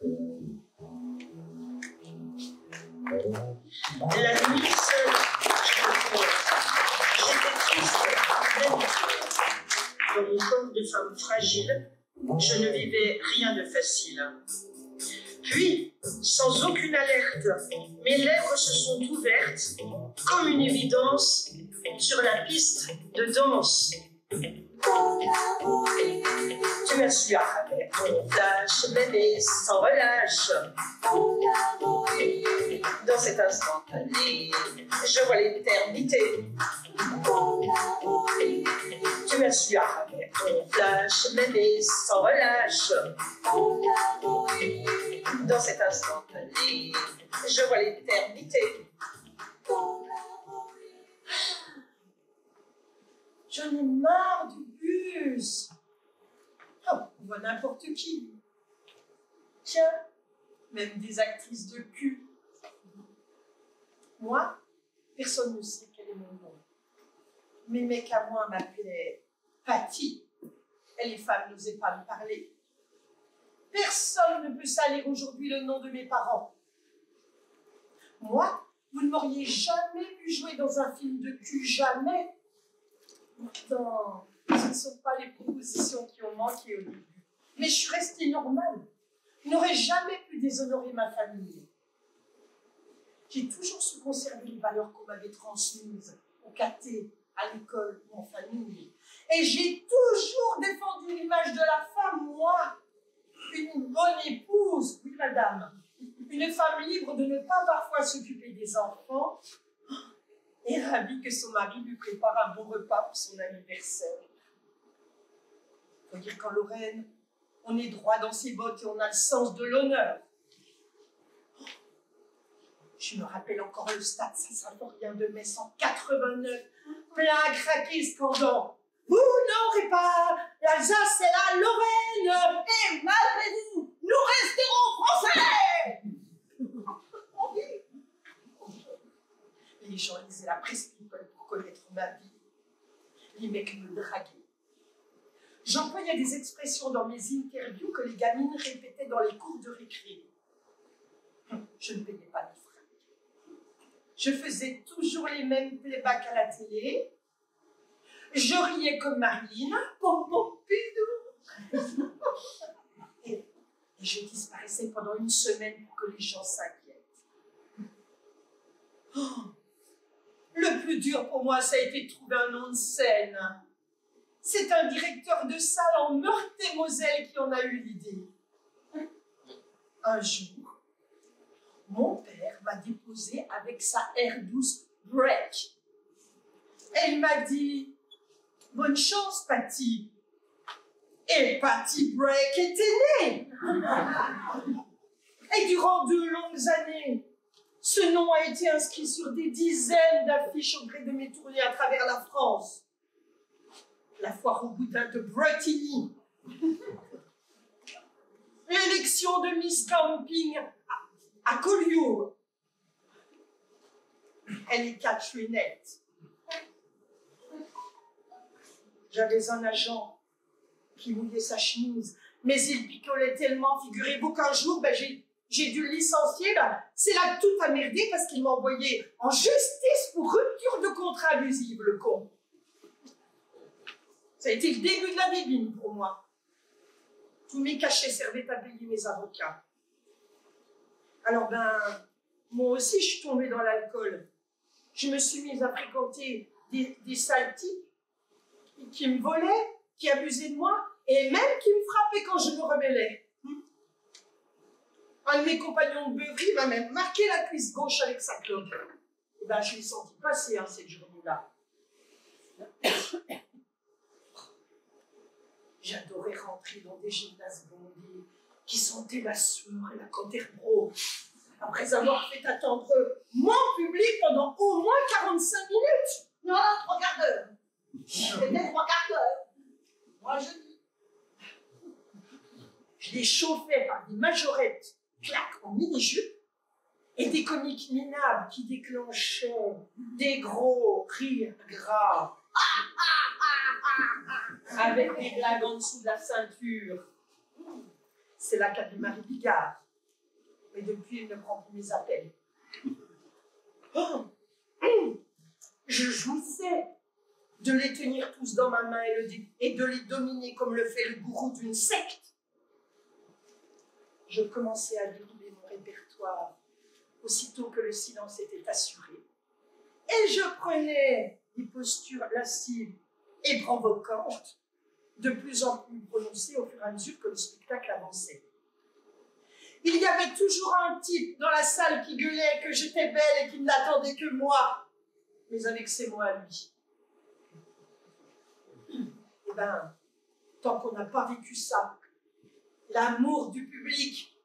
La nuit seule, j'étais triste, d'habitude. Dans mon corps de femme fragile, je ne vivais rien de facile. Puis, sans aucune alerte, mes lèvres se sont ouvertes comme une évidence sur la piste de danse. Tu as su arracher mon flash, bébé, sans relâche. Dans cet instantané, je vois l'éternité. Tu as su arracher mon flash, bébé, sans relâche. Dans cet instantané, je vois l'éternité. J'en ai marre du bus. Oh, on voit n'importe qui. Tiens, même des actrices de cul. Moi, personne ne sait quel est mon nom. Mes mecs à moi m'appelaient Patty. Et les femmes n'osaient pas me parler. Personne ne peut salir aujourd'hui le nom de mes parents. Moi, vous ne m'auriez jamais vu jouer dans un film de cul, jamais. Pourtant, ce ne sont pas les propositions qui ont manqué au début. Mais je suis restée normale. Je n'aurais jamais pu déshonorer ma famille. J'ai toujours su conserver les valeurs qu'on m'avait transmises au caté, à l'école ou en famille. Et j'ai toujours défendu l'image de la femme, moi. Une bonne épouse, oui madame. Une femme libre de ne pas parfois s'occuper des enfants. Et ravie que son mari lui prépare un bon repas pour son anniversaire. Faut dire qu'en Lorraine, on est droit dans ses bottes et on a le sens de l'honneur. Je me rappelle encore le stade Saint-Symphorien de mai 189, plein à craquer, scandant. Vous n'aurez pas l'Alsace et la Lorraine, et malgré vous, nous resterons français. Les gens lisaient la presse people pour connaître ma vie. Les mecs me draguaient. J'employais des expressions dans mes interviews que les gamines répétaient dans les cours de récré. Je ne payais pas les frais. Je faisais toujours les mêmes playbacks à la télé. Je riais comme Marilyn. Pom pom pidou. Et je disparaissais pendant une semaine pour que les gens s'inquiètent. Oh. Le plus dur pour moi, ça a été de trouver un nom de scène. C'est un directeur de salle en Meurthe-et-Moselle qui en a eu l'idée. Un jour, mon père m'a déposé avec sa R12 Break. Et il m'a dit « Bonne chance, Patty ». Et Patty Break était née. Et durant 2 longues années, ce nom a été inscrit sur des dizaines d'affiches au gré de mes tournées à travers la France. La foire au boudin de Bretigny. L'élection de Miss Camping à Collioure. Et les 4 lunettes. J'avais un agent qui mouillait sa chemise, mais il picolait tellement, figurez-vous qu'un jour, j'ai dû le licencier, c'est là que tout a merdé parce qu'il m'a envoyé en justice pour rupture de contrat abusive, le con. Ça a été le début de la bébine pour moi. Tous mes cachets servaient à payer mes avocats. Alors moi aussi je suis tombée dans l'alcool. Je me suis mise à fréquenter des sales types qui me volaient, qui abusaient de moi et même qui me frappaient quand je me rebellais. Un de mes compagnons de beuverie m'a même marqué la cuisse gauche avec sa clope. Et je l'ai senti passer cette journée-là. J'adorais rentrer dans des gymnases bondés qui sentaient la sueur et la Canterbro. Après avoir fait attendre mon public pendant au moins 45 minutes. Non, 3 quarts d'heure. C'était 3 quarts d'heure. Moi, je dis. Je les chauffais par des majorettes, claques en mini-jupe, et des comiques minables qui déclenchaient des gros rires gras. Avec des blagues en dessous de la ceinture. C'est là qu'a dit Marie Bigard. Et depuis, il ne prend plus mes appels. Oh, je jouissais de les tenir tous dans ma main et de les dominer comme le fait le gourou d'une secte. Je commençais à dérouler mon répertoire aussitôt que le silence était assuré. Et je prenais des postures lascives et provocantes, de plus en plus prononcées au fur et à mesure que le spectacle avançait. Il y avait toujours un type dans la salle qui gueulait que j'étais belle et qui n'attendait que moi, mais avec ses mots à lui. Eh bien, tant qu'on n'a pas vécu ça, l'amour du public,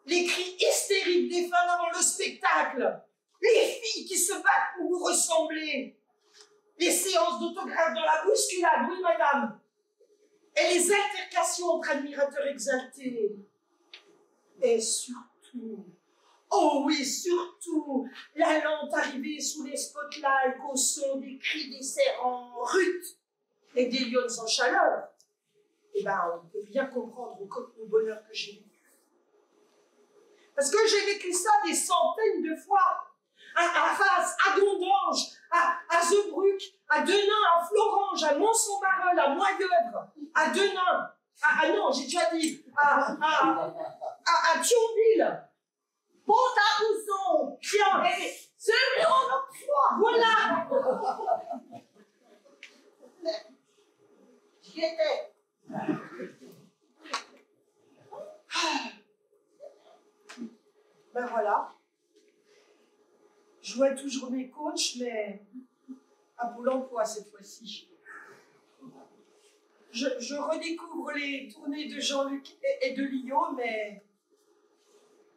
les cris hystériques des fans avant le spectacle, les filles qui se battent pour vous ressembler, les séances d'autographes dans la bousculade, oui madame, et les altercations entre admirateurs exaltés, et surtout, oh oui, surtout, la lente arrivée sous les spotlights au son des cris des serrants rudes et des lionnes en chaleur. Eh bien, on peut bien comprendre au bonheur que j'ai vécu. Parce que j'ai vécu ça des centaines de fois. À Arras, à Dondange, à Zeebrugge, à Denain, à Florange, à Mont-Saint-Marol, à Moyeuvre, à Denain, non, j'ai déjà dit, à Thionville, Pont-à-Mousson, tiens, et celui en octroi, voilà. J'y étais. Ben voilà. Je vois toujours mes coachs, mais à Pôle emploi cette fois-ci. Je redécouvre les tournées de Jean-Luc et de Lio, mais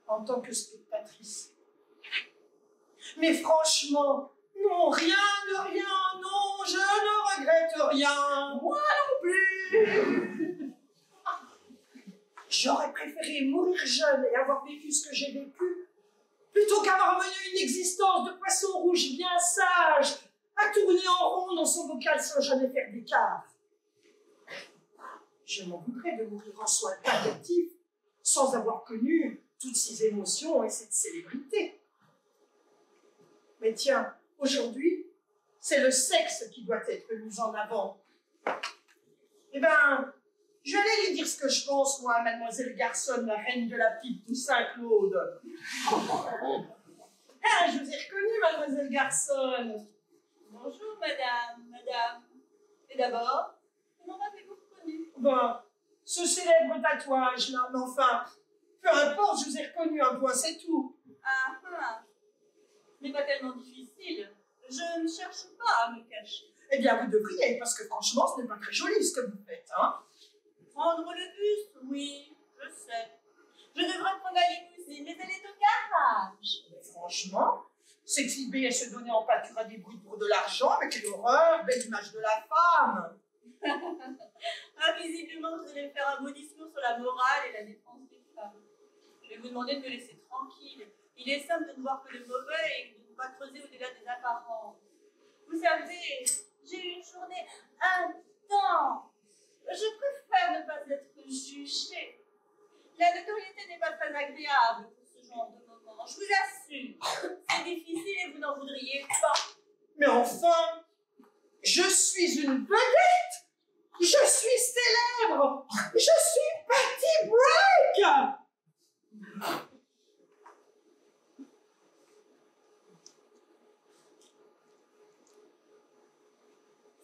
en tant que spectatrice. Mais franchement, non, rien de rien, non, je ne regrette rien. Moi non plus. J'aurais préféré mourir jeune et avoir vécu ce que j'ai vécu, plutôt qu'avoir mené une existence de poisson rouge bien sage, à tourner en rond dans son bocal sans jamais faire d'écart. Je m'en voudrais de mourir en soins palliatifs, sans avoir connu toutes ces émotions et cette célébrité. Mais tiens, aujourd'hui, c'est le sexe qui doit être mis en avant. Eh bien, je vais aller lui dire ce que je pense, moi, à Mademoiselle Garçon, la reine de la petite Toussaint-Claude. Ah, je vous ai reconnue, Mademoiselle Garçon. Bonjour, madame. Et d'abord, comment m'avez-vous reconnue? Ben, ce célèbre tatouage, là, mais enfin, peu importe, je vous ai reconnu un point, c'est tout. Ah, ce n'est pas tellement difficile. Je ne cherche pas à me cacher. Eh bien, vous devriez, parce que franchement, ce n'est pas très joli ce que vous faites, hein. Prendre le bus, oui, je sais. Je devrais prendre la limousine, mais elle est au garage. Mais franchement, s'exhiber et se donner en pâture à des bruits pour de l'argent, mais quelle horreur, belle image de la femme. Ah, visiblement, vous allez faire un beau discours sur la morale et la défense des femmes. Je vais vous demander de me laisser tranquille. Il est simple de ne voir que le mauvais et de ne pas creuser au-delà des apparences. Vous savez, j'ai eu une journée intense. Je préfère ne pas être jugée. La notoriété n'est pas très agréable pour ce genre de moment. Je vous assure, c'est difficile et vous n'en voudriez pas. Mais enfin, je suis une vedette. Je suis célèbre. Je suis Patty Break.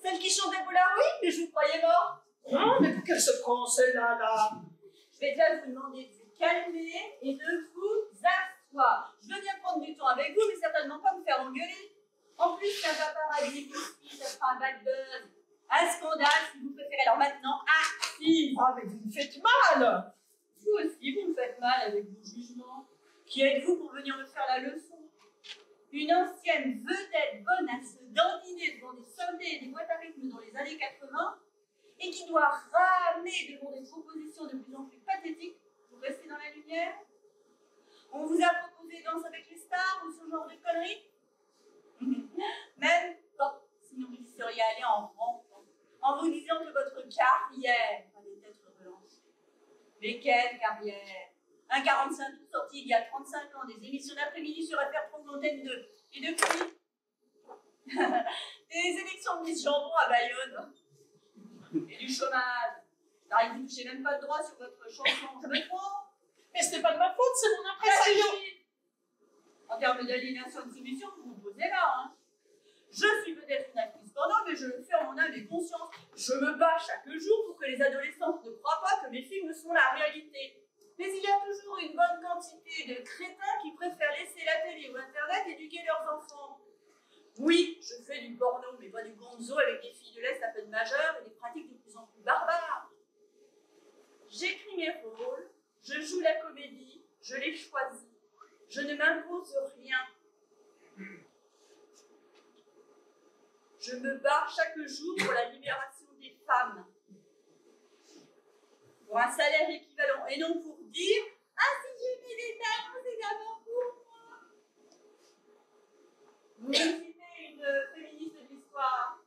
Celle qui chantait pour la rue, mais je vous croyais mort. Non, mais pour qu'elle se prend, celle-là, là. Je vais déjà vous demander de vous calmer et de vous asseoir. Je veux bien prendre du temps avec vous, mais certainement pas me faire engueuler. En plus, c'est un paparazzi ici, ça fera un bad buzz. Un scandale, si vous préférez. Alors maintenant, assise. Ah, mais vous me faites mal. Vous aussi, vous me faites mal avec vos jugements. Qui êtes-vous pour venir me faire la leçon? Une ancienne vedette bonne à se dandiner devant des soldats et des boîtes à rythme dans les années 80 et qui doit ramer devant des propositions de plus en plus pathétiques pour rester dans la lumière. On vous a proposé Danse avec les stars ou ce genre de conneries? Même pas, sinon vous y seriez allé en rampant, en vous disant que votre carrière allait être relancée. Mais quelle carrière? Un 45 tours sorti il y a 35 ans, des émissions d'après-midi sur FR Pro Antenne 2. Et depuis, des élections de Miss Jambon à Bayonne. Et du chômage. Vous ne touchez même pas de droit sur votre chanson. Je me trompe. Mais ce n'est pas de ma faute, c'est mon impression. En termes d'aliénation et de soumission, vous vous posez là. Hein. Je suis peut-être une actrice porno, mais je le fais en mon âme et conscience. Je me bats chaque jour pour que les adolescentes ne croient pas que mes films sont la réalité. Mais il y a toujours une bonne quantité de crétins qui préfèrent laisser la télé ou Internet éduquer leurs enfants. Oui, je fais du porno, mais pas du gonzo avec des filles de l'Est à peine majeures et des pratiques de plus en plus barbares. J'écris mes rôles, je joue la comédie, je les choisis. Je ne m'impose rien. Je me bats chaque jour pour la libération des femmes. Pour un salaire équivalent et non pour dire « Ah, si j'ai mis des talents, c'est d'abord pour moi ». Vous me citez une féministe de l'histoire.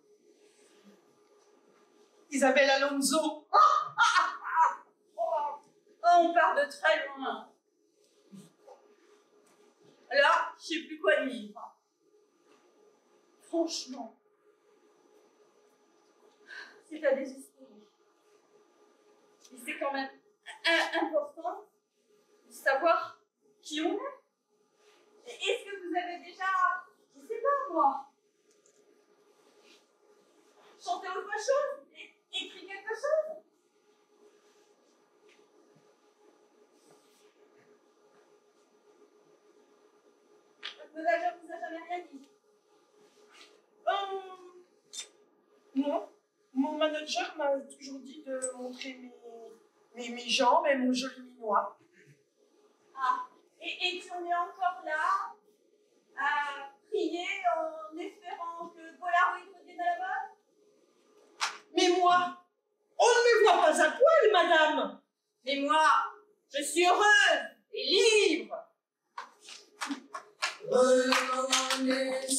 Isabelle Alonso. Oh, on part de très loin. Alors, je ne sais plus quoi dire. Franchement, c'est à désespérer. Et c'est quand même important de savoir qui on est. Est-ce que vous avez déjà, je ne sais pas moi, chanté autre chose, écrit quelque chose? Votre manager ne vous a jamais rien dit? Non. Mon manager m'a toujours dit de montrer mes jambes et mon joli minois. Ah, et tu en es encore là à prier en espérant que le Polaroid revienne à la mode? Mais moi, on ne me voit pas à poil, madame. Mais moi, je suis heureuse et libre. Renaissance.